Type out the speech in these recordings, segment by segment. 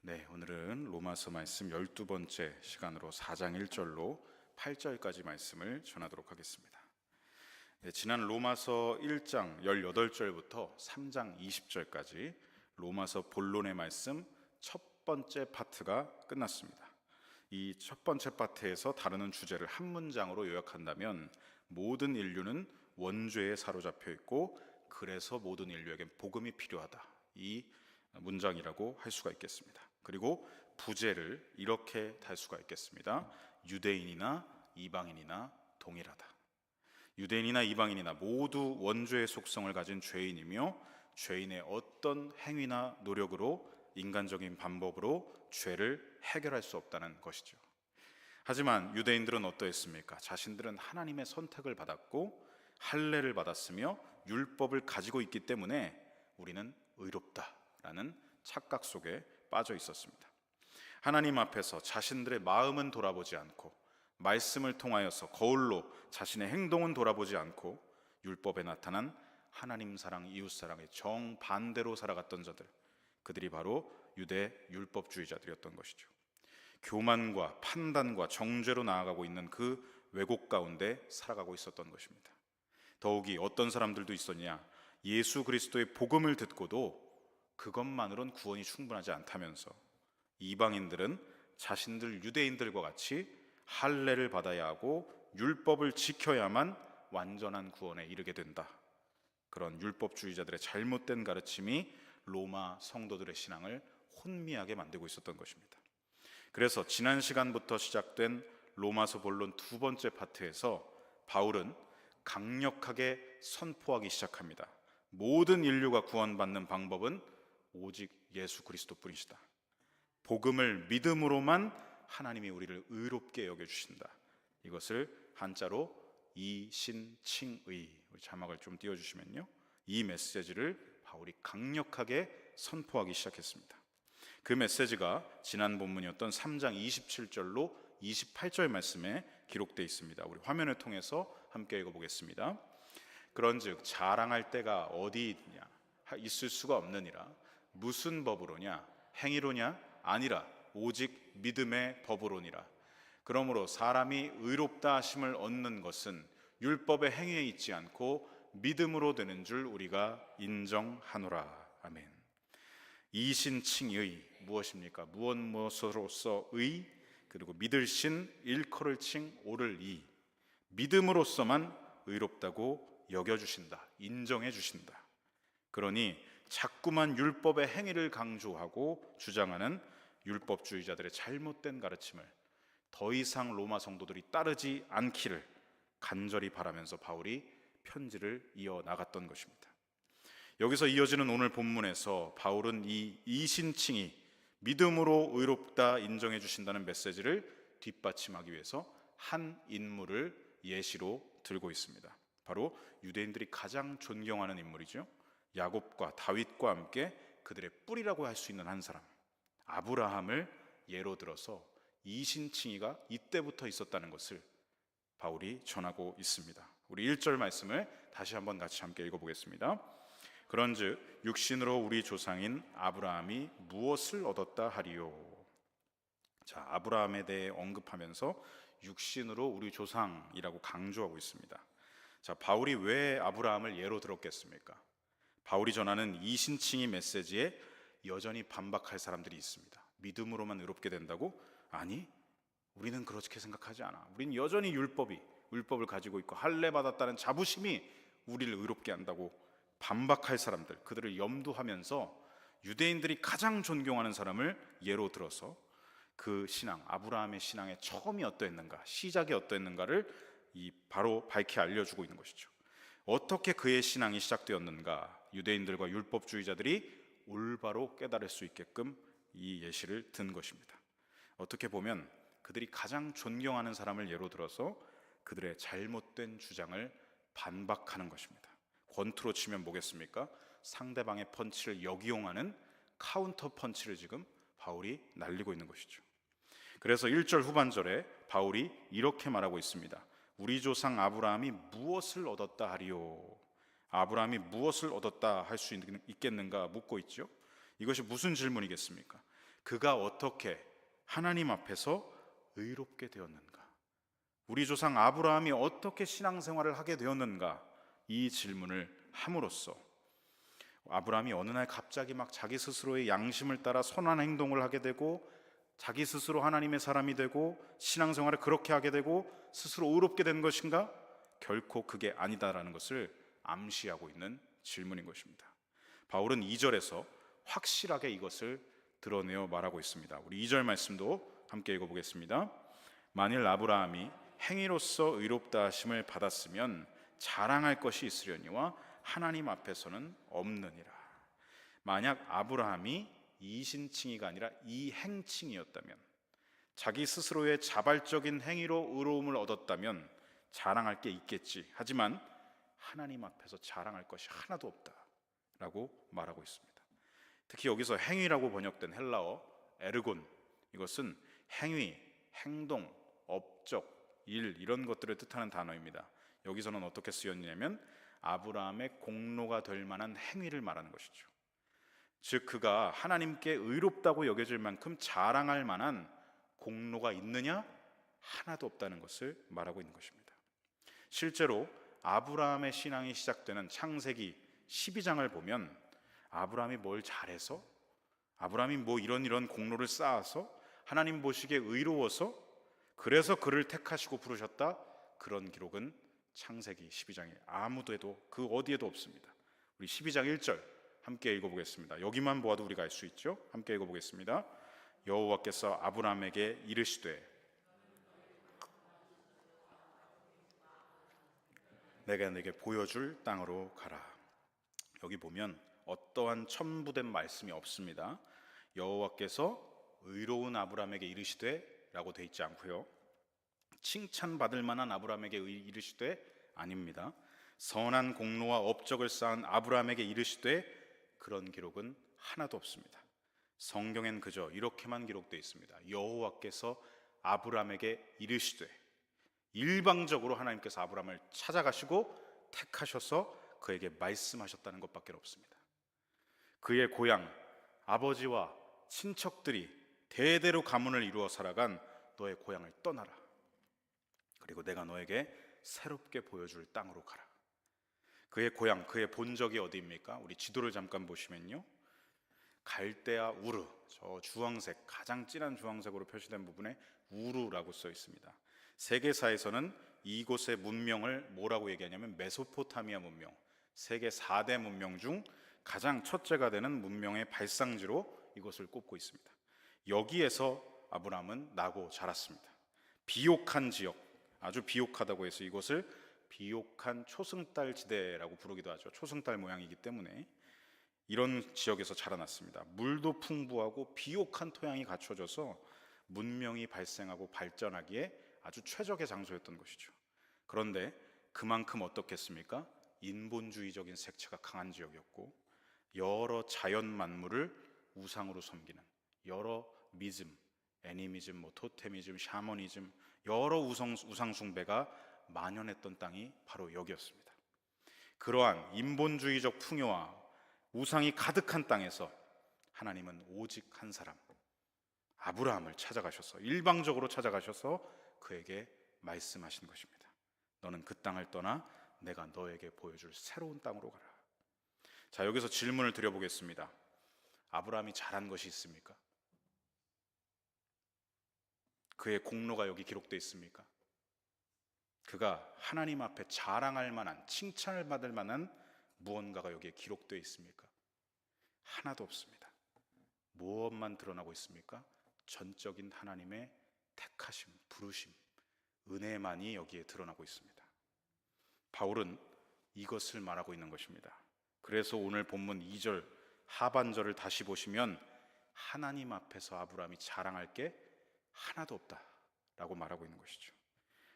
네, 오늘은 로마서 말씀 12번째 시간으로 4장 1절로 8절까지 말씀을 전하도록 하겠습니다. 네, 지난 로마서 1장 18절부터 3장 20절까지 로마서 본론의 말씀 첫 번째 파트가 끝났습니다. 이 첫 번째 파트에서 다루는 주제를 한 문장으로 요약한다면 모든 인류는 원죄에 사로잡혀 있고 그래서 모든 인류에겐 복음이 필요하다. 이 문장이라고 할 수가 있겠습니다. 그리고 부제를 이렇게 달 수가 있겠습니다. 유대인이나 이방인이나 동일하다. 유대인이나 이방인이나 모두 원죄의 속성을 가진 죄인이며 죄인의 어떤 행위나 노력으로 인간적인 방법으로 죄를 해결할 수 없다는 것이죠. 하지만 유대인들은 어떠했습니까? 자신들은 하나님의 선택을 받았고 할례를 받았으며 율법을 가지고 있기 때문에 우리는 의롭다라는 착각 속에 빠져 있었습니다. 하나님 앞에서 자신들의 마음은 돌아보지 않고 말씀을 통하여서 거울로 자신의 행동은 돌아보지 않고 율법에 나타난 하나님 사랑, 이웃 사랑의 정반대로 살아갔던 자들, 그들이 바로 유대 율법주의자들이었던 것이죠. 교만과 판단과 정죄로 나아가고 있는 그 왜곡 가운데 살아가고 있었던 것입니다. 더욱이 어떤 사람들도 있었냐? 예수 그리스도의 복음을 듣고도 그것만으론 구원이 충분하지 않다면서 이방인들은 자신들 유대인들과 같이 할례를 받아야 하고 율법을 지켜야만 완전한 구원에 이르게 된다. 그런 율법주의자들의 잘못된 가르침이 로마 성도들의 신앙을 혼미하게 만들고 있었던 것입니다. 그래서 지난 시간부터 시작된 로마서 본론 두 번째 파트에서 바울은 강력하게 선포하기 시작합니다. 모든 인류가 구원받는 방법은 오직 예수 그리스도뿐이시다. 복음을 믿음으로만 하나님이 우리를 의롭게 여겨주신다. 이것을 한자로 이신칭의, 우리 자막을 좀 띄워주시면요, 이 메시지를 바울이 강력하게 선포하기 시작했습니다. 그 메시지가 지난 본문이었던 3장 27절로 28절 말씀에 기록되어 있습니다. 우리 화면을 통해서 함께 읽어보겠습니다. 그런즉 자랑할 때가 어디 있냐? 있을 수가 없느니라. 무슨 법으로냐? 행위로냐? 아니라 오직 믿음의 법으로니라. 그러므로 사람이 의롭다 하심을 얻는 것은 율법의 행위에 있지 않고 믿음으로 되는 줄 우리가 인정하노라. 아멘. 이신칭의 무엇입니까? 무엇으로서 의, 그리고 믿을 신, 일컬을 칭, 오를 이. 믿음으로서만 의롭다고 여겨주신다, 인정해 주신다. 그러니 자꾸만 율법의 행위를 강조하고 주장하는 율법주의자들의 잘못된 가르침을 더 이상 로마 성도들이 따르지 않기를 간절히 바라면서 바울이 편지를 이어나갔던 것입니다. 여기서 이어지는 오늘 본문에서 바울은 이 이신칭이 믿음으로 의롭다 인정해 주신다는 메시지를 뒷받침하기 위해서 한 인물을 예시로 들고 있습니다. 바로 유대인들이 가장 존경하는 인물이죠. 야곱과 다윗과 함께 그들의 뿌리라고 할 수 있는 한 사람, 아브라함을 예로 들어서 이신칭이가 이때부터 있었다는 것을 바울이 전하고 있습니다. 우리 1절 말씀을 다시 한번 같이 함께 읽어보겠습니다. 그런즉 육신으로 우리 조상인 아브라함이 무엇을 얻었다 하리요? 자, 아브라함에 대해 언급하면서 육신으로 우리 조상이라고 강조하고 있습니다. 자, 바울이 왜 아브라함을 예로 들었겠습니까? 바울이 전하는 이신칭의 메시지에 여전히 반박할 사람들이 있습니다. 믿음으로만 의롭게 된다고? 아니, 우리는 그렇게 생각하지 않아. 우리는 여전히 율법을 가지고 있고 할례 받았다는 자부심이 우리를 의롭게 한다고 반박할 사람들, 그들을 염두하면서 유대인들이 가장 존경하는 사람을 예로 들어서 그 신앙, 아브라함의 신앙의 처음이 어떠했는가, 시작이 어떠했는가를 바로 밝히 알려주고 있는 것이죠. 어떻게 그의 신앙이 시작되었는가, 유대인들과 율법주의자들이 올바로 깨달을 수 있게끔 이 예시를 든 것입니다. 어떻게 보면 그들이 가장 존경하는 사람을 예로 들어서 그들의 잘못된 주장을 반박하는 것입니다. 권투로 치면 뭐겠습니까? 상대방의 펀치를 역이용하는 카운터 펀치를 지금 바울이 날리고 있는 것이죠. 그래서 1절 후반절에 바울이 이렇게 말하고 있습니다. 우리 조상 아브라함이 무엇을 얻었다 하리요? 아브라함이 무엇을 얻었다 할 수 있겠는가 묻고 있죠. 이것이 무슨 질문이겠습니까? 그가 어떻게 하나님 앞에서 의롭게 되었는가? 우리 조상 아브라함이 어떻게 신앙생활을 하게 되었는가? 이 질문을 함으로써 아브라함이 어느 날 갑자기 막 자기 스스로의 양심을 따라 선한 행동을 하게 되고 자기 스스로 하나님의 사람이 되고 신앙생활을 그렇게 하게 되고 스스로 의롭게 된 것인가? 결코 그게 아니다라는 것을 암시하고 있는 질문인 것입니다. 바울은 2절에서 확실하게 이것을 드러내어 말하고 있습니다. 우리 2절 말씀도 함께 읽어보겠습니다. 만일 아브라함이 행위로서 의롭다 하심을 받았으면 자랑할 것이 있으려니와 하나님 앞에서는 없느니라. 만약 아브라함이 이신칭의가 아니라 이행칭이었다면, 자기 스스로의 자발적인 행위로 의로움을 얻었다면 자랑할 게 있겠지. 하지만 하나님 앞에서 자랑할 것이 하나도 없다라고 말하고 있습니다. 특히 여기서 행위라고 번역된 헬라어 에르곤, 이것은 행위, 행동, 업적, 일 이런 것들을 뜻하는 단어입니다. 여기서는 어떻게 쓰였냐면 아브라함의 공로가 될 만한 행위를 말하는 것이죠. 즉 그가 하나님께 의롭다고 여겨질 만큼 자랑할 만한 공로가 있느냐? 하나도 없다는 것을 말하고 있는 것입니다. 실제로 아브라함의 신앙이 시작되는 창세기 12장을 보면 아브라함이 뭘 잘해서, 아브라함이 뭐 이런 공로를 쌓아서 하나님 보시기에 의로워서 그래서 그를 택하시고 부르셨다, 그런 기록은 창세기 12장에 아무데도 그 어디에도 없습니다. 우리 12장 1절 함께 읽어보겠습니다. 여기만 보아도 우리가 알 수 있죠. 함께 읽어보겠습니다. 여호와께서 아브라함에게 이르시되 내가 네게 보여줄 땅으로 가라. 여기 보면 어떠한 첨부된 말씀이 없습니다. 여호와께서 의로운 아브라함에게 이르시되 라고 돼 있지 않고요, 칭찬받을 만한 아브라함에게 이르시되 아닙니다. 선한 공로와 업적을 쌓은 아브라함에게 이르시되 그런 기록은 하나도 없습니다. 성경엔 그저 이렇게만 기록되어 있습니다. 여호와께서 아브라함에게 이르시되, 일방적으로 하나님께서 아브라함을 찾아가시고 택하셔서 그에게 말씀하셨다는 것밖에 없습니다. 그의 고향, 아버지와 친척들이 대대로 가문을 이루어 살아간 너의 고향을 떠나라. 그리고 내가 너에게 새롭게 보여줄 땅으로 가라. 그의 고향, 그의 본적이 어디입니까? 우리 지도를 잠깐 보시면요, 갈대아 우르, 저 주황색, 가장 진한 주황색으로 표시된 부분에 우르라고 써 있습니다. 세계사에서는 이곳의 문명을 뭐라고 얘기하냐면 메소포타미아 문명, 세계 4대 문명 중 가장 첫째가 되는 문명의 발상지로 이곳을 꼽고 있습니다. 여기에서 아브라함은 나고 자랐습니다. 비옥한 지역, 아주 비옥하다고 해서 이곳을 비옥한 초승달 지대라고 부르기도 하죠. 초승달 모양이기 때문에 이런 지역에서 자라났습니다. 물도 풍부하고 비옥한 토양이 갖춰져서 문명이 발생하고 발전하기에 아주 최적의 장소였던 것이죠. 그런데 그만큼 어떻겠습니까? 인본주의적인 색채가 강한 지역이었고, 여러 자연 만물을 우상으로 섬기는 여러 미즘, 애니미즘, 토테미즘, 샤머니즘, 여러 우상 숭배가 만연했던 땅이 바로 여기였습니다. 그러한 인본주의적 풍요와 우상이 가득한 땅에서 하나님은 오직 한 사람, 아브라함을 찾아가셔서, 일방적으로 찾아가셔서 그에게 말씀하신 것입니다. 너는 그 땅을 떠나 내가 너에게 보여줄 새로운 땅으로 가라. 자, 여기서 질문을 드려보겠습니다. 아브라함이 잘한 것이 있습니까? 그의 공로가 여기 기록되어 있습니까? 그가 하나님 앞에 자랑할 만한, 칭찬을 받을 만한 무언가가 여기에 기록되어 있습니까? 하나도 없습니다. 무엇만 드러나고 있습니까? 전적인 하나님의 택하심, 부르심, 은혜만이 여기에 드러나고 있습니다. 바울은 이것을 말하고 있는 것입니다. 그래서 오늘 본문 2절 하반절을 다시 보시면 하나님 앞에서 아브라함이 자랑할 게 하나도 없다라고 말하고 있는 것이죠.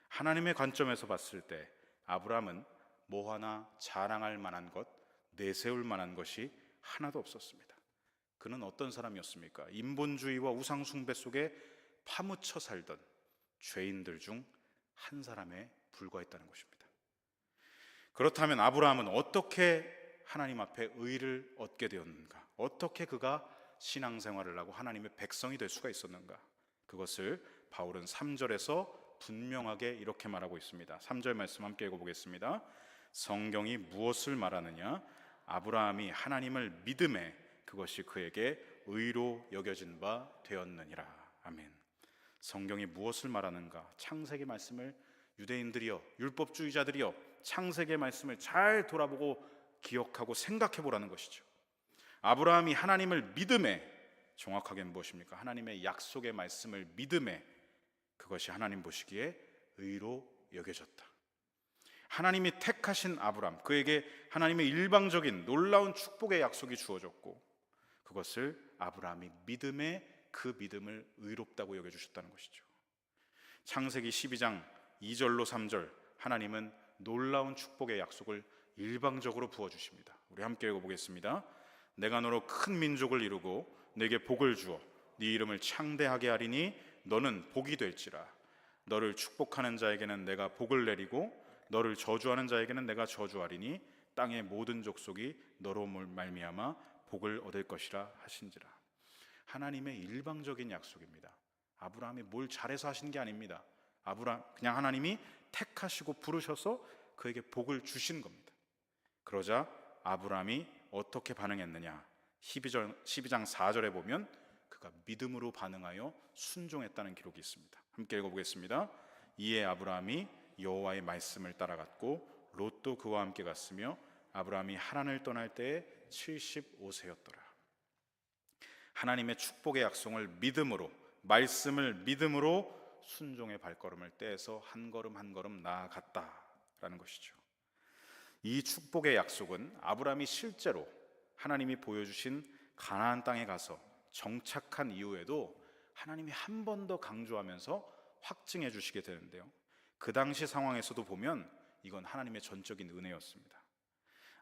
하나님의 관점에서 봤을 때 아브라함은 뭐 하나 자랑할 만한 것, 내세울 만한 것이 하나도 없었습니다. 그는 어떤 사람이었습니까? 인본주의와 우상 숭배 속에 파묻혀 살던 죄인들 중 한 사람에 불과했다는 것입니다. 그렇다면 아브라함은 어떻게 하나님 앞에 의를 얻게 되었는가? 어떻게 그가 신앙생활을 하고 하나님의 백성이 될 수가 있었는가? 그것을 바울은 3절에서 분명하게 이렇게 말하고 있습니다. 3절 말씀 함께 읽어보겠습니다. 성경이 무엇을 말하느냐? 아브라함이 하나님을 믿음에 그것이 그에게 의로 여겨진 바 되었느니라. 아멘. 성경이 무엇을 말하는가? 창세기 말씀을 유대인들이여, 율법주의자들이여, 창세기의 말씀을 잘 돌아보고 기억하고 생각해 보라는 것이죠. 아브라함이 하나님을 믿음에, 정확하게 무엇입니까? 하나님의 약속의 말씀을 믿음에 그것이 하나님 보시기에 의로 여겨졌다. 하나님이 택하신 아브라함, 그에게 하나님의 일방적인 놀라운 축복의 약속이 주어졌고 그것을 아브라함이 믿음에 그 믿음을 의롭다고 여겨주셨다는 것이죠. 창세기 12장 2절로 3절 하나님은 놀라운 축복의 약속을 일방적으로 부어주십니다. 우리 함께 읽어보겠습니다. 내가 너로 큰 민족을 이루고 내게 복을 주어 네 이름을 창대하게 하리니 너는 복이 될지라. 너를 축복하는 자에게는 내가 복을 내리고 너를 저주하는 자에게는 내가 저주하리니 땅의 모든 족속이 너로 말미암아 복을 얻을 것이라 하신지라. 하나님의 일방적인 약속입니다. 아브라함이 뭘 잘해서 하신 게 아닙니다. 그냥 하나님이 택하시고 부르셔서 그에게 복을 주신 겁니다. 그러자 아브라함이 어떻게 반응했느냐? 12장 4절에 보면 그가 믿음으로 반응하여 순종했다는 기록이 있습니다. 함께 읽어보겠습니다. 이에 아브라함이 여호와의 말씀을 따라갔고 롯도 그와 함께 갔으며 아브라함이 하란을 떠날 때에 75세였더라. 하나님의 축복의 약속을 믿음으로, 말씀을 믿음으로 순종의 발걸음을 떼서 한 걸음 한 걸음 나아갔다라는 것이죠. 이 축복의 약속은 아브라함이 실제로 하나님이 보여주신 가나안 땅에 가서 정착한 이후에도 하나님이 한 번 더 강조하면서 확증해 주시게 되는데요, 그 당시 상황에서도 보면 이건 하나님의 전적인 은혜였습니다.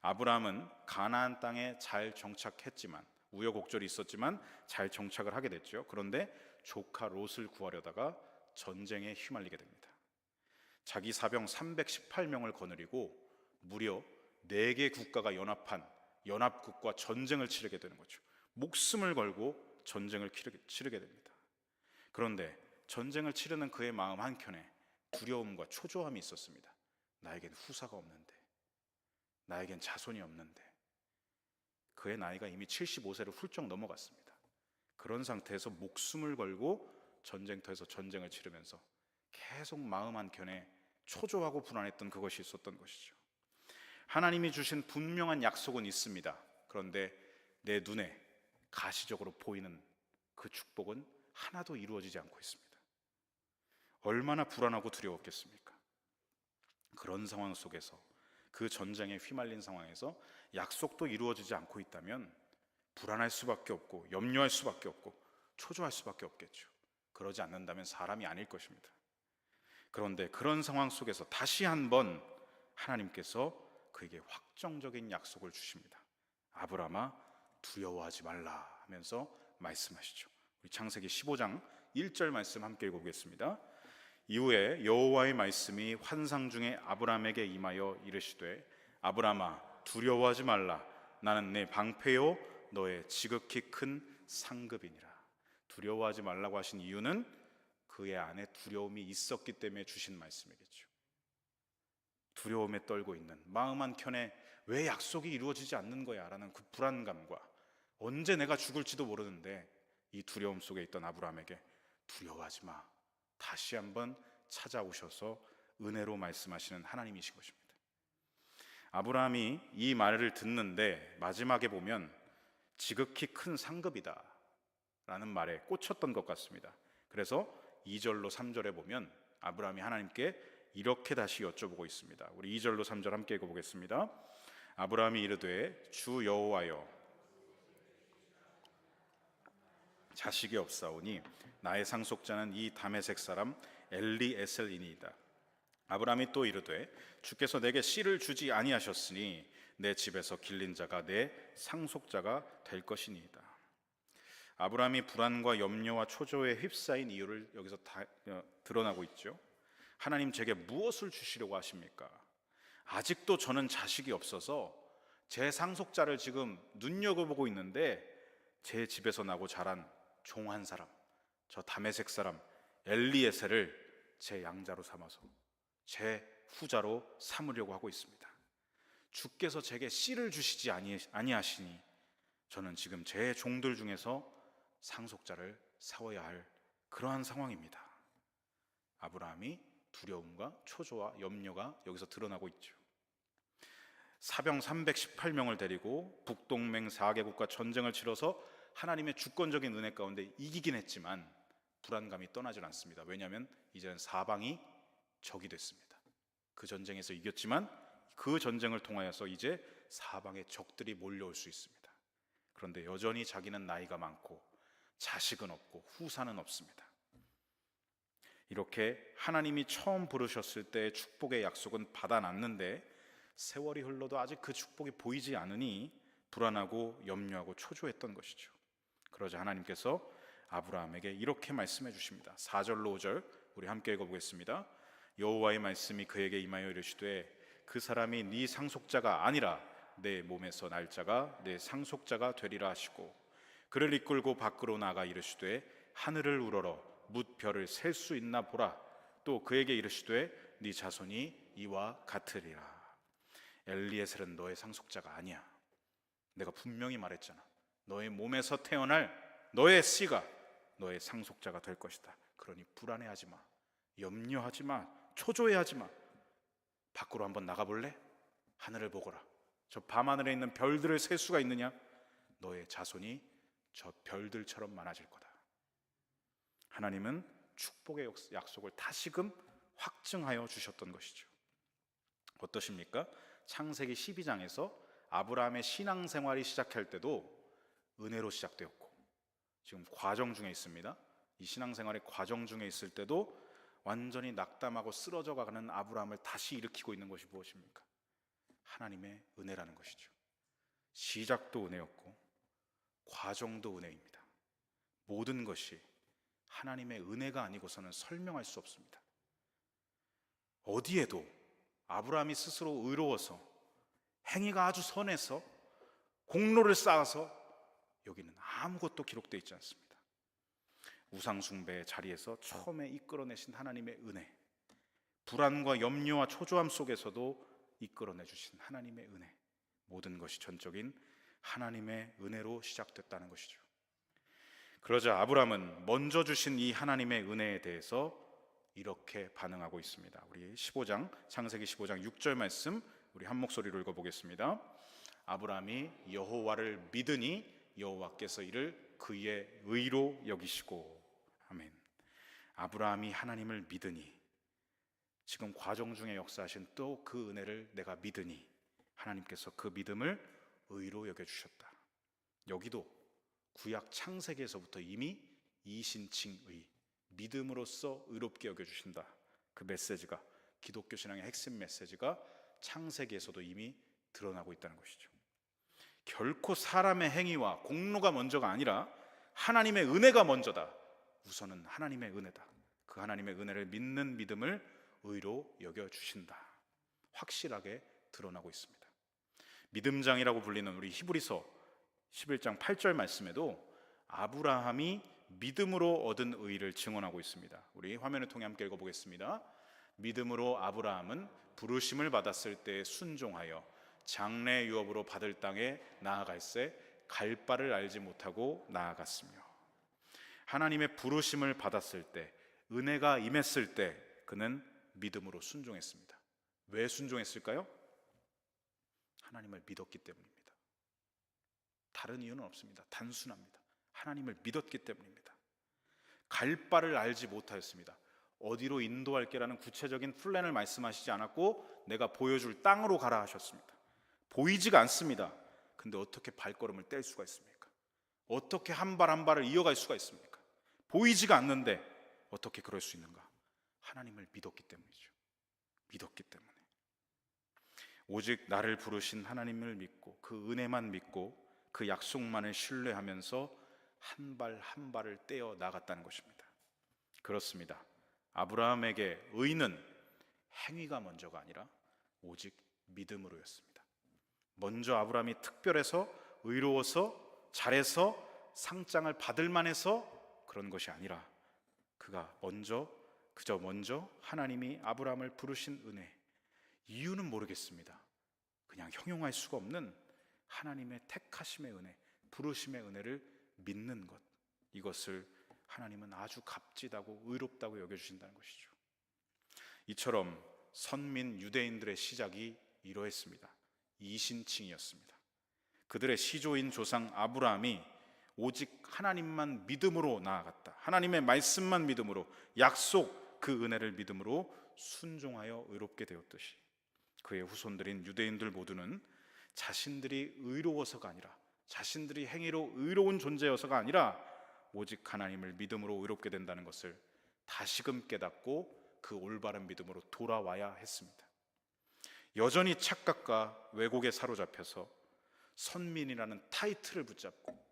아브라함은 가나안 땅에 잘 정착했지만, 우여곡절이 있었지만 잘 정착을 하게 됐죠. 그런데 조카 롯을 구하려다가 전쟁에 휘말리게 됩니다. 자기 사병 318명을 거느리고 무려 4개 국가가 연합한 연합국과 전쟁을 치르게 되는 거죠. 목숨을 걸고 전쟁을 치르게 됩니다. 그런데 전쟁을 치르는 그의 마음 한켠에 두려움과 초조함이 있었습니다. 나에겐 후사가 없는데, 나에겐 자손이 없는데. 그의 나이가 이미 75세를 훌쩍 넘어갔습니다. 그런 상태에서 목숨을 걸고 전쟁터에서 전쟁을 치르면서 계속 마음 한켠에 초조하고 불안했던 그것이 있었던 것이죠. 하나님이 주신 분명한 약속은 있습니다. 그런데 내 눈에 가시적으로 보이는 그 축복은 하나도 이루어지지 않고 있습니다. 얼마나 불안하고 두려웠겠습니까? 그런 상황 속에서, 그 전쟁에 휘말린 상황에서 약속도 이루어지지 않고 있다면 불안할 수밖에 없고 염려할 수밖에 없고 초조할 수밖에 없겠죠. 그러지 않는다면 사람이 아닐 것입니다. 그런데 그런 상황 속에서 다시 한번 하나님께서 그에게 확정적인 약속을 주십니다. 아브라함아, 두려워하지 말라 하면서 말씀하시죠. 우리 창세기 15장 1절 말씀 함께 읽어보겠습니다. 이후에 여호와의 말씀이 환상 중에 아브라함에게 임하여 이르시되, 아브라함아, 두려워하지 말라. 나는 내 방패요 너의 지극히 큰 상급이니라. 두려워하지 말라고 하신 이유는 그의 안에 두려움이 있었기 때문에 주신 말씀이겠죠. 두려움에 떨고 있는 마음 한켠에 왜 약속이 이루어지지 않는 거야 라는 그 불안감과 언제 내가 죽을지도 모르는데 이 두려움 속에 있던 아브라함에게 두려워하지 마, 다시 한번 찾아오셔서 은혜로 말씀하시는 하나님이신 것입니다. 아브라함이 이 말을 듣는데 마지막에 보면 지극히 큰 상급이다 라는 말에 꽂혔던 것 같습니다. 그래서 2절로 3절에 보면 아브라함이 하나님께 이렇게 다시 여쭤보고 있습니다. 우리 2절로 3절 함께 읽어보겠습니다. 아브라함이 이르되, 주 여호와여, 자식이 없사오니 나의 상속자는 이 다메섹 사람 엘리에셀이니이다. 아브라함이 또 이르되, 주께서 내게 씨를 주지 아니하셨으니 내 집에서 길린 자가 내 상속자가 될 것이니이다. 아브라함이 불안과 염려와 초조에 휩싸인 이유를 여기서 다 드러나고 있죠. 하나님, 제게 무엇을 주시려고 하십니까? 아직도 저는 자식이 없어서 제 상속자를 지금 눈여겨보고 있는데 제 집에서 나고 자란 종 한 사람, 저 다메섹 사람 엘리에셀을 제 양자로 삼아서 제 후자로 삼으려고 하고 있습니다. 주께서 제게 씨를 주시지 아니하시니 저는 지금 제 종들 중에서 상속자를 세워야 할 그러한 상황입니다. 아브라함이 두려움과 초조와 염려가 여기서 드러나고 있죠. 사병 318명을 데리고 북동맹 4개국과 전쟁을 치러서 하나님의 주권적인 은혜 가운데 이기긴 했지만 불안감이 떠나질 않습니다. 왜냐하면 이제는 사방이 적이 됐습니다. 그 전쟁에서 이겼지만 그 전쟁을 통하여서 이제 사방의 적들이 몰려올 수 있습니다. 그런데 여전히 자기는 나이가 많고 자식은 없고 후사는 없습니다. 이렇게 하나님이 처음 부르셨을 때 축복의 약속은 받아놨는데 세월이 흘러도 아직 그 축복이 보이지 않으니 불안하고 염려하고 초조했던 것이죠. 그러자 하나님께서 아브라함에게 이렇게 말씀해 주십니다. 4절로 5절 우리 함께 읽어보겠습니다. 여호와의 말씀이 그에게 임하여 이르시되 그 사람이 네 상속자가 아니라 내 몸에서 날 자가 내 상속자가 되리라 하시고 그를 이끌고 밖으로 나가 이르시되 하늘을 우러러 뭇 별을 셀 수 있나 보라. 또 그에게 이르시되 네 자손이 이와 같으리라. 엘리에셀은 너의 상속자가 아니야. 내가 분명히 말했잖아. 너의 몸에서 태어날 너의 씨가 너의 상속자가 될 것이다. 그러니 불안해하지 마, 염려하지 마, 초조해하지 마. 밖으로 한번 나가볼래? 하늘을 보거라. 저 밤하늘에 있는 별들을 셀 수가 있느냐? 너의 자손이 저 별들처럼 많아질 거다. 하나님은 축복의 약속을 다시금 확증하여 주셨던 것이죠. 어떠십니까? 창세기 12장에서 아브라함의 신앙생활이 시작할 때도 은혜로 시작되었고 지금 과정 중에 있습니다. 이 신앙생활의 과정 중에 있을 때도 완전히 낙담하고 쓰러져 가는 아브라함을 다시 일으키고 있는 것이 무엇입니까? 하나님의 은혜라는 것이죠. 시작도 은혜였고 과정도 은혜입니다. 모든 것이 하나님의 은혜가 아니고서는 설명할 수 없습니다. 어디에도 아브라함이 스스로 의로워서 행위가 아주 선해서 공로를 쌓아서 여기는 아무것도 기록되어 있지 않습니다. 우상숭배의 자리에서 처음에 이끌어내신 하나님의 은혜, 불안과 염려와 초조함 속에서도 이끌어내 주신 하나님의 은혜, 모든 것이 전적인 하나님의 은혜로 시작됐다는 것이죠. 그러자 아브라함은 먼저 주신 이 하나님의 은혜에 대해서 이렇게 반응하고 있습니다. 우리 15장 창세기 15장 6절 말씀 우리 한 목소리로 읽어보겠습니다. 아브라함이 여호와를 믿으니 여호와께서 이를 그의 의로 여기시고. 아멘. 아브라함이 하나님을 믿으니, 지금 과정 중에 역사하신 또 그 은혜를 내가 믿으니 하나님께서 그 믿음을 의로 여겨주셨다. 여기도 구약 창세기에서부터 이미 이신칭의, 믿음으로써 의롭게 여겨주신다, 그 메시지가, 기독교 신앙의 핵심 메시지가 창세기에서도 이미 드러나고 있다는 것이죠. 결코 사람의 행위와 공로가 먼저가 아니라 하나님의 은혜가 먼저다. 우선은 하나님의 은혜다. 그 하나님의 은혜를 믿는 믿음을 의로 여겨주신다. 확실하게 드러나고 있습니다. 믿음장이라고 불리는 우리 히브리서 11장 8절 말씀에도 아브라함이 믿음으로 얻은 의를 증언하고 있습니다. 우리 화면을 통해 함께 읽어보겠습니다. 믿음으로 아브라함은 부르심을 받았을 때 순종하여 장래 유업으로 받을 땅에 나아갈새 갈 바를 알지 못하고 나아갔으며. 하나님의 부르심을 받았을 때, 은혜가 임했을 때 그는 믿음으로 순종했습니다. 왜 순종했을까요? 하나님을 믿었기 때문입니다. 다른 이유는 없습니다. 단순합니다. 하나님을 믿었기 때문입니다. 갈 바를 알지 못하였습니다. 어디로 인도할게라는 구체적인 플랜을 말씀하시지 않았고 내가 보여줄 땅으로 가라 하셨습니다. 보이지가 않습니다. 근데 어떻게 발걸음을 뗄 수가 있습니까? 어떻게 한 발 한 발을 이어갈 수가 있습니까? 보이지가 않는데 어떻게 그럴 수 있는가? 하나님을 믿었기 때문이죠. 믿었기 때문에. 오직 나를 부르신 하나님을 믿고 그 은혜만 믿고 그 약속만을 신뢰하면서 한 발 한 발을 떼어 나갔다는 것입니다. 그렇습니다. 아브라함에게 의는 행위가 먼저가 아니라 오직 믿음으로였습니다. 먼저 아브라함이 특별해서 의로워서 잘해서 상장을 받을 만해서 그런 것이 아니라 그가 그저 먼저 하나님이 아브라함을 부르신 은혜, 이유는 모르겠습니다. 그냥 형용할 수가 없는 하나님의 택하심의 은혜, 부르심의 은혜를 믿는 것, 이것을 하나님은 아주 값지다고 의롭다고 여겨주신다는 것이죠. 이처럼 선민 유대인들의 시작이 이러했습니다. 이신칭이었습니다. 그들의 시조인 조상 아브라함이 오직 하나님만 믿음으로 나아갔다. 하나님의 말씀만 믿음으로, 약속 그 은혜를 믿음으로 순종하여 의롭게 되었듯이 그의 후손들인 유대인들 모두는 자신들이 의로워서가 아니라, 자신들이 행위로 의로운 존재여서가 아니라 오직 하나님을 믿음으로 의롭게 된다는 것을 다시금 깨닫고 그 올바른 믿음으로 돌아와야 했습니다. 여전히 착각과 왜곡에 사로잡혀서 선민이라는 타이틀을 붙잡고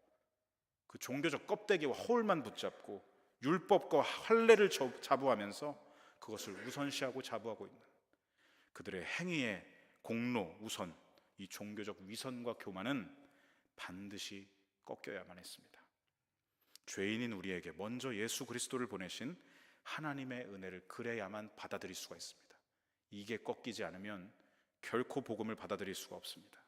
그 종교적 껍데기와 허울만 붙잡고 율법과 할례를 자부하면서 그것을 우선시하고 자부하고 있는 그들의 행위의 공로 우선, 이 종교적 위선과 교만은 반드시 꺾여야만 했습니다. 죄인인 우리에게 먼저 예수 그리스도를 보내신 하나님의 은혜를 그래야만 받아들일 수가 있습니다. 이게 꺾이지 않으면 결코 복음을 받아들일 수가 없습니다.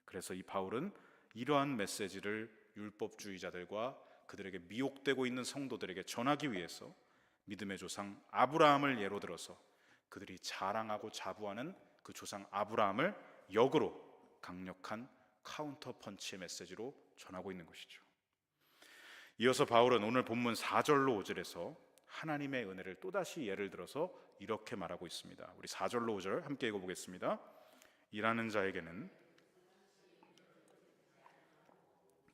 그래서 이 바울은 이러한 메시지를 율법주의자들과 그들에게 미혹되고 있는 성도들에게 전하기 위해서 믿음의 조상 아브라함을 예로 들어서 그들이 자랑하고 자부하는 그 조상 아브라함을 역으로 강력한 카운터 펀치의 메시지로 전하고 있는 것이죠. 이어서 바울은 오늘 본문 4절로 5절에서 하나님의 은혜를 또다시 예를 들어서 이렇게 말하고 있습니다. 우리 4절로 5절 함께 읽어보겠습니다. 일하는 자에게는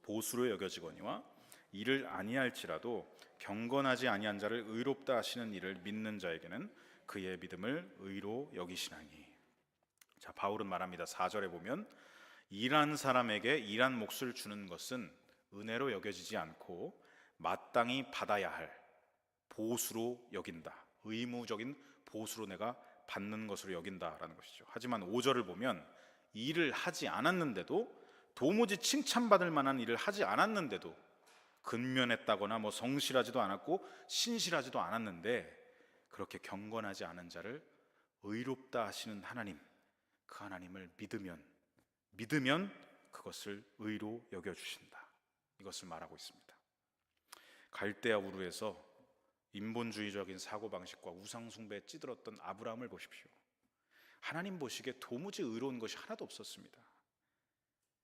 보수로 여겨지거니와 이를 아니할지라도 경건하지 아니한 자를 의롭다 하시는 이를 믿는 자에게는 그의 믿음을 의로 여기시나니. 자, 바울은 말합니다. 4절에 보면 일한 사람에게 일한 몫을 주는 것은 은혜로 여겨지지 않고 마땅히 받아야 할 보수로 여긴다. 의무적인 보수로 내가 받는 것으로 여긴다라는 것이죠. 하지만 5절을 보면 일을 하지 않았는데도, 도무지 칭찬받을 만한 일을 하지 않았는데도, 근면했다거나 성실하지도 않았고 신실하지도 않았는데 그렇게 경건하지 않은 자를 의롭다 하시는 하나님, 그 하나님을 믿으면 그것을 의로 여겨주신다, 이것을 말하고 있습니다. 갈대아 우르에서 인본주의적인 사고방식과 우상숭배에 찌들었던 아브라함을 보십시오. 하나님 보시기에 도무지 의로운 것이 하나도 없었습니다.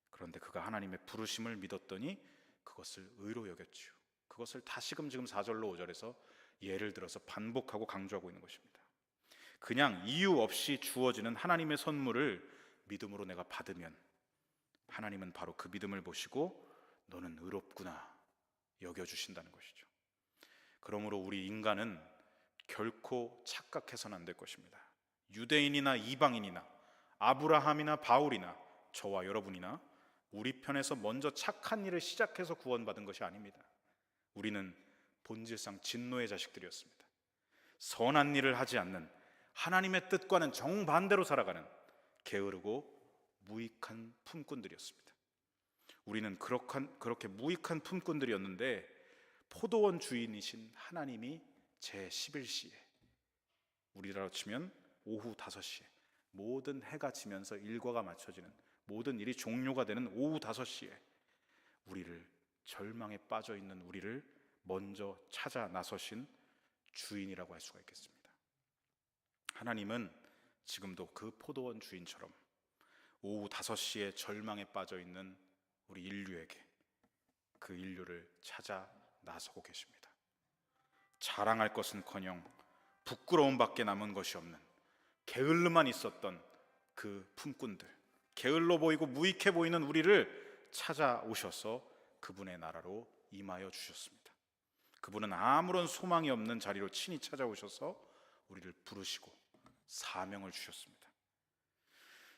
그런데 그가 하나님의 부르심을 믿었더니 그것을 의로 여겼지요. 그것을 다시금 지금 4절로 5절에서 예를 들어서 반복하고 강조하고 있는 것입니다. 그냥 이유 없이 주어지는 하나님의 선물을 믿음으로 내가 받으면 하나님은 바로 그 믿음을 보시고 너는 의롭구나 여겨주신다는 것이죠. 그러므로 우리 인간은 결코 착각해서는 안 될 것입니다. 유대인이나 이방인이나 아브라함이나 바울이나 저와 여러분이나 우리 편에서 먼저 착한 일을 시작해서 구원받은 것이 아닙니다. 우리는 본질상 진노의 자식들이었습니다. 선한 일을 하지 않는, 하나님의 뜻과는 정반대로 살아가는 게으르고 무익한 품꾼들이었습니다. 우리는 그렇게 무익한 품꾼들이었는데 포도원 주인이신 하나님이 제11시에, 우리나라로 치면 오후 5시에 모든 해가 지면서 일과가 맞춰지는, 모든 일이 종료가 되는 오후 5시에 우리를, 절망에 빠져있는 우리를 먼저 찾아 나서신 주인이라고 할 수가 있겠습니다. 하나님은 지금도 그 포도원 주인처럼 오후 5시에 절망에 빠져있는 우리 인류에게, 그 인류를 찾아 나서고 계십니다. 자랑할 것은커녕 부끄러움밖에 남은 것이 없는, 게을러만 있었던 그 품꾼들, 게을러 보이고 무익해 보이는 우리를 찾아오셔서 그분의 나라로 임하여 주셨습니다. 그분은 아무런 소망이 없는 자리로 친히 찾아오셔서 우리를 부르시고 사명을 주셨습니다.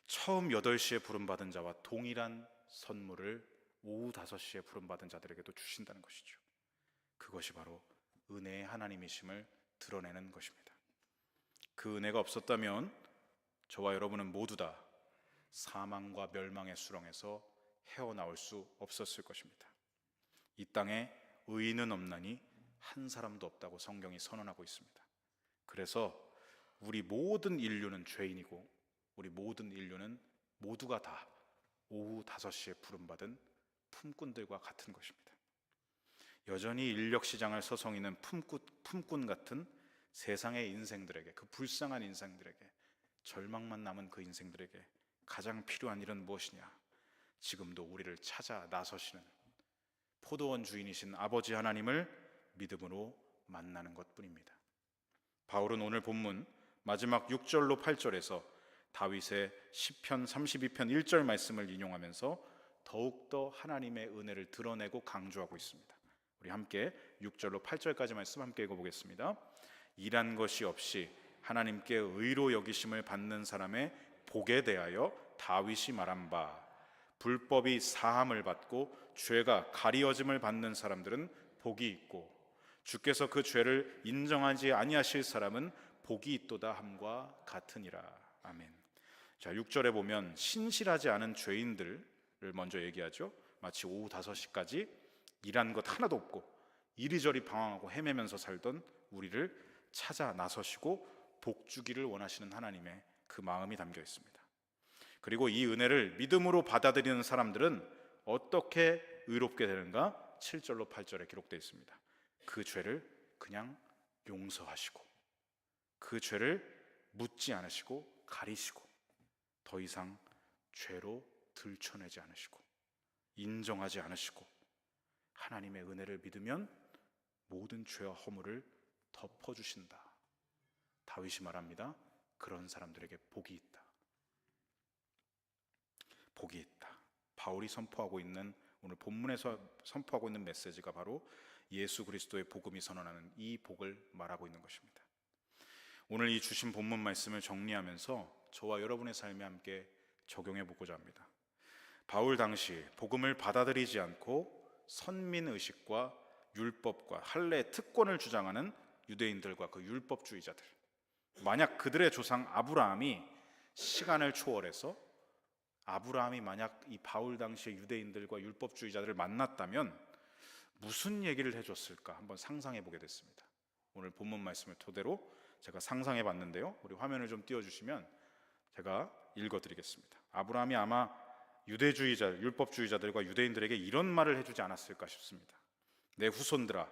처음 8시에 부름받은 자와 동일한 선물을 오후 5시에 부름받은 자들에게도 주신다는 것이죠. 그것이 바로 은혜의 하나님이심을 드러내는 것입니다. 그 은혜가 없었다면 저와 여러분은 모두 다 사망과 멸망의 수렁에서 헤어나올 수 없었을 것입니다. 이 땅에 의인은 없나니 한 사람도 없다고 성경이 선언하고 있습니다. 그래서 우리 모든 인류는 죄인이고 우리 모든 인류는 모두가 다 오후 5시에 부름받은 품꾼들과 같은 것입니다. 여전히 인력시장을 서성이는 품꾼 같은 세상의 인생들에게, 그 불쌍한 인생들에게, 절망만 남은 그 인생들에게 가장 필요한 일은 무엇이냐? 지금도 우리를 찾아 나서시는 포도원 주인이신 아버지 하나님을 믿음으로 만나는 것뿐입니다. 바울은 오늘 본문 마지막 6절로 8절에서 다윗의 시편 32편 1절 말씀을 인용하면서 더욱더 하나님의 은혜를 드러내고 강조하고 있습니다. 우리 함께 6절로 8절까지 말씀 함께 읽어보겠습니다. 일한 것이 없이 하나님께 의로 여기심을 받는 사람의 복에 대하여 다윗이 말한 바, 불법이 사함을 받고 죄가 가리어짐을 받는 사람들은 복이 있고 주께서 그 죄를 인정하지 아니하실 사람은 복이 있도다 함과 같으니라. 아멘. 자, 6절에 보면 신실하지 않은 죄인들을 먼저 얘기하죠. 마치 오후 5시까지 일한 것 하나도 없고 이리저리 방황하고 헤매면서 살던 우리를 찾아 나서시고 복 주기를 원하시는 하나님의 그 마음이 담겨 있습니다. 그리고 이 은혜를 믿음으로 받아들이는 사람들은 어떻게 의롭게 되는가? 7절로 8절에 기록되어 있습니다. 그 죄를 그냥 용서하시고 그 죄를 묻지 않으시고 가리시고 더 이상 죄로 들춰내지 않으시고 인정하지 않으시고 하나님의 은혜를 믿으면 모든 죄와 허물을 덮어주신다. 다윗이 말합니다. 그런 사람들에게 복이 있다. 복이 있다. 바울이 선포하고 있는, 오늘 본문에서 선포하고 있는 메시지가 바로 예수 그리스도의 복음이 선언하는 이 복을 말하고 있는 것입니다. 오늘 이 주신 본문 말씀을 정리하면서 저와 여러분의 삶에 함께 적용해 보고자 합니다. 바울 당시 복음을 받아들이지 않고 선민의식과 율법과 할례의 특권을 주장하는 유대인들과 그 율법주의자들, 만약 그들의 조상 아브라함이 시간을 초월해서 아브라함이 만약 이 바울 당시의 유대인들과 율법주의자들을 만났다면 무슨 얘기를 해줬을까 한번 상상해 보게 됐습니다. 오늘 본문 말씀을 토대로 제가 상상해 봤는데요, 우리 화면을 좀 띄워주시면 제가 읽어드리겠습니다. 아브라함이 아마 유대주의자, 율법주의자들과 유대인들에게 이런 말을 해주지 않았을까 싶습니다. 내 후손들아,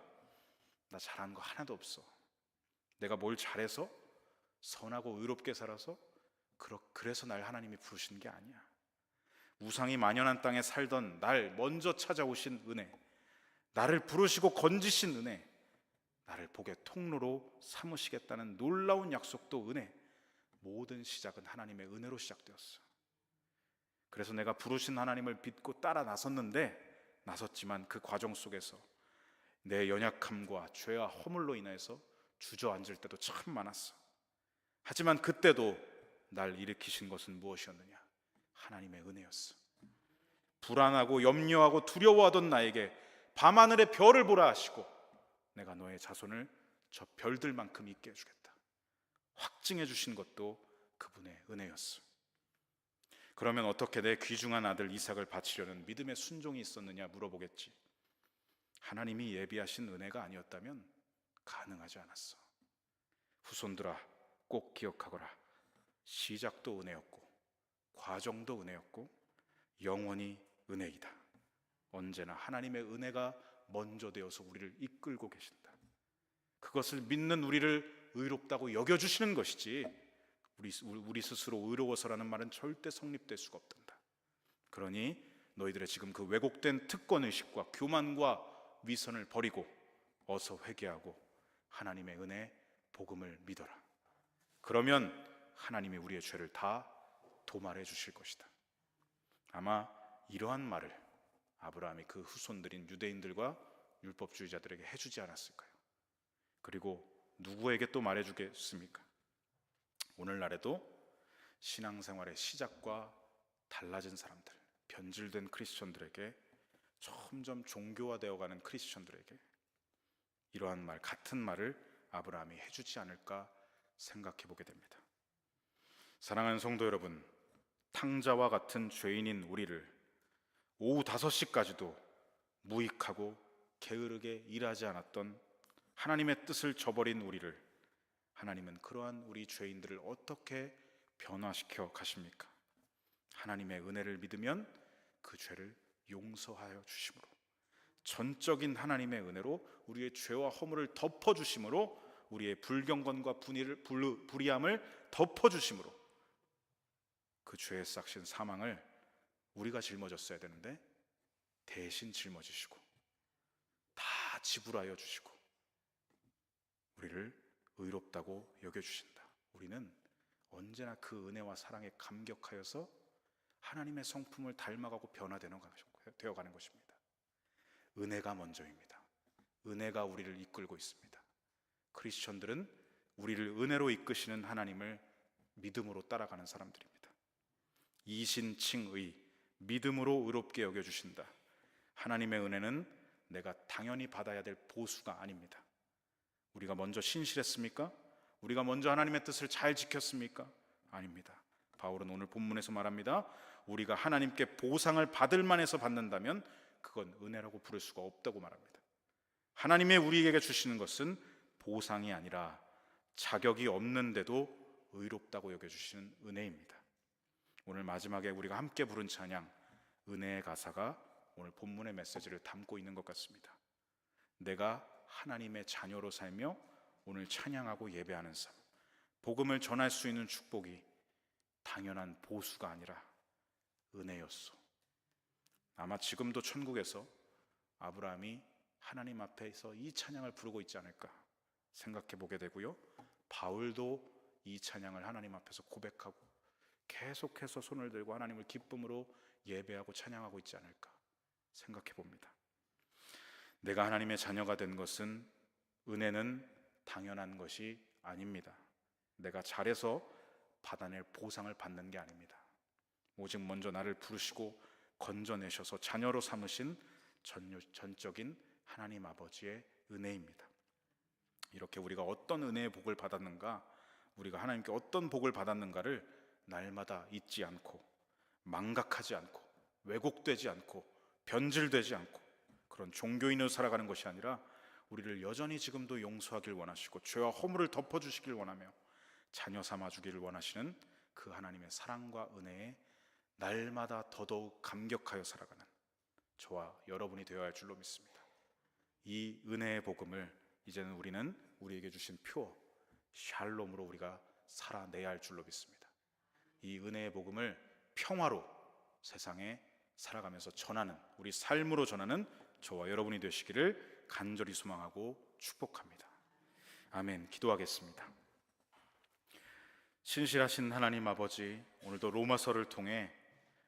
나 잘한 거 하나도 없어. 내가 뭘 잘해서 선하고 의롭게 살아서 그래서 날 하나님이 부르신 게 아니야. 우상이 만연한 땅에 살던 날 먼저 찾아오신 은혜, 나를 부르시고 건지신 은혜, 나를 복의 통로로 삼으시겠다는 놀라운 약속도 은혜, 모든 시작은 하나님의 은혜로 시작되었어. 그래서 내가 부르신 하나님을 믿고 따라 나섰지만 그 과정 속에서 내 연약함과 죄와 허물로 인해서 주저앉을 때도 참 많았어. 하지만 그때도 날 일으키신 것은 무엇이었느냐? 하나님의 은혜였어. 불안하고 염려하고 두려워하던 나에게 밤하늘의 별을 보라 하시고 내가 너의 자손을 저 별들만큼 있게 해주겠다 확증해 주신 것도 그분의 은혜였어. 그러면 어떻게 내 귀중한 아들 이삭을 바치려는 믿음의 순종이 있었느냐 물어보겠지. 하나님이 예비하신 은혜가 아니었다면 가능하지 않았어. 후손들아, 꼭 기억하거라. 시작도 은혜였고 과정도 은혜였고 영원히 은혜이다. 언제나 하나님의 은혜가 먼저 되어서 우리를 이끌고 계신다. 그것을 믿는 우리를 의롭다고 여겨주시는 것이지 우리 스스로 의로워서라는 말은 절대 성립될 수가 없단다. 그러니 너희들의 지금 그 왜곡된 특권의식과 교만과 위선을 버리고 어서 회개하고 하나님의 은혜 복음을 믿어라. 그러면 하나님이 우리의 죄를 다 도말해 주실 것이다. 아마 이러한 말을 아브라함이 그 후손들인 유대인들과 율법주의자들에게 해주지 않았을까요? 그리고 누구에게 또 말해주겠습니까? 오늘날에도 신앙생활의 시작과 달라진 사람들, 변질된 크리스천들에게, 점점 종교화되어가는 크리스천들에게 이러한 말, 같은 말을 아브라함이 해주지 않을까 생각해 보게 됩니다. 사랑하는 성도 여러분, 탕자와 같은 죄인인 우리를 오후 5시까지도 무익하고 게으르게 일하지 않았던 하나님의 뜻을 저버린 우리를 하나님은 그러한 우리 죄인들을 어떻게 변화시켜 가십니까? 하나님의 은혜를 믿으면 그 죄를 용서하여 주심으로, 전적인 하나님의 은혜로 우리의 죄와 허물을 덮어주심으로, 우리의 불경건과 불의함을 덮어주심으로, 그 죄의 싹신 사망을 우리가 짊어졌어야 되는데 대신 짊어지시고 다 지불하여 주시고 우리를 의롭다고 여겨주신다. 우리는 언제나 그 은혜와 사랑에 감격하여서 하나님의 성품을 닮아가고 되어가는 것입니다. 은혜가 먼저입니다. 은혜가 우리를 이끌고 있습니다. 크리스천들은 우리를 은혜로 이끄시는 하나님을 믿음으로 따라가는 사람들입니다. 이신칭의, 믿음으로 의롭게 여겨주신다. 하나님의 은혜는 내가 당연히 받아야 될 보수가 아닙니다. 우리가 먼저 신실했습니까? 우리가 먼저 하나님의 뜻을 잘 지켰습니까? 아닙니다. 바울은 오늘 본문에서 말합니다. 우리가 하나님께 보상을 받을 만해서 받는다면 그건 은혜라고 부를 수가 없다고 말합니다. 하나님의 우리에게 주시는 것은 보상이 아니라 자격이 없는데도 의롭다고 여겨주시는 은혜입니다. 오늘 마지막에 우리가 함께 부른 찬양, 은혜의 가사가 오늘 본문의 메시지를 담고 있는 것 같습니다. 내가 하나님의 자녀로 살며 오늘 찬양하고 예배하는 삶, 복음을 전할 수 있는 축복이 당연한 보수가 아니라 은혜였소. 아마 지금도 천국에서 아브라함이 하나님 앞에서 이 찬양을 부르고 있지 않을까 생각해 보게 되고요, 바울도 이 찬양을 하나님 앞에서 고백하고 계속해서 손을 들고 하나님을 기쁨으로 예배하고 찬양하고 있지 않을까 생각해 봅니다. 내가 하나님의 자녀가 된 것은, 은혜는 당연한 것이 아닙니다. 내가 잘해서 받아낼 보상을 받는 게 아닙니다. 오직 먼저 나를 부르시고 건져내셔서 자녀로 삼으신 전적인 하나님 아버지의 은혜입니다. 이렇게 우리가 어떤 은혜의 복을 받았는가, 우리가 하나님께 어떤 복을 받았는가를 날마다 잊지 않고, 망각하지 않고, 왜곡되지 않고, 변질되지 않고 그런 종교인으로 살아가는 것이 아니라, 우리를 여전히 지금도 용서하길 원하시고 죄와 허물을 덮어주시길 원하며 자녀 삼아주기를 원하시는 그 하나님의 사랑과 은혜에 날마다 더더욱 감격하여 살아가는 저와 여러분이 되어야 할 줄로 믿습니다. 이 은혜의 복음을 이제는 우리는 우리에게 주신 표 샬롬으로 우리가 살아내야 할 줄로 믿습니다. 이 은혜의 복음을 평화로 세상에 살아가면서 전하는, 우리 삶으로 전하는 저와 여러분이 되시기를 간절히 소망하고 축복합니다. 아멘. 기도하겠습니다. 신실하신 하나님 아버지, 오늘도 로마서를 통해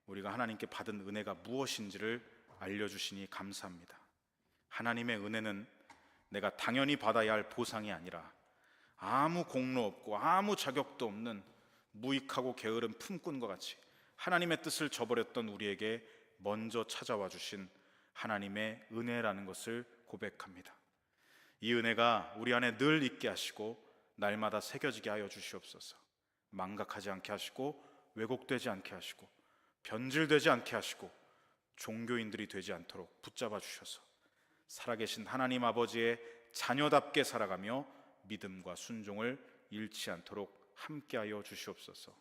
우리가 하나님께 받은 은혜가 무엇인지를 알려주시니 감사합니다. 하나님의 은혜는 내가 당연히 받아야 할 보상이 아니라 아무 공로 없고 아무 자격도 없는 무익하고 게으른 품꾼과 같이 하나님의 뜻을 저버렸던 우리에게 먼저 찾아와 주신 하나님의 은혜라는 것을 고백합니다. 이 은혜가 우리 안에 늘 있게 하시고 날마다 새겨지게 하여 주시옵소서. 망각하지 않게 하시고 왜곡되지 않게 하시고 변질되지 않게 하시고 종교인들이 되지 않도록 붙잡아 주셔서 살아계신 하나님 아버지의 자녀답게 살아가며 믿음과 순종을 잃지 않도록 함께하여 주시옵소서.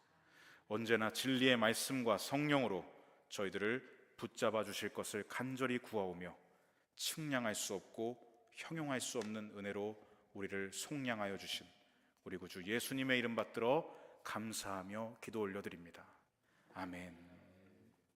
언제나 진리의 말씀과 성령으로 저희들을 붙잡아 주실 것을 간절히 구하오며, 측량할 수 없고 형용할 수 없는 은혜로 우리를 속량하여 주신 우리 구주 예수님의 이름 받들어 감사하며 기도 올려드립니다. 아멘.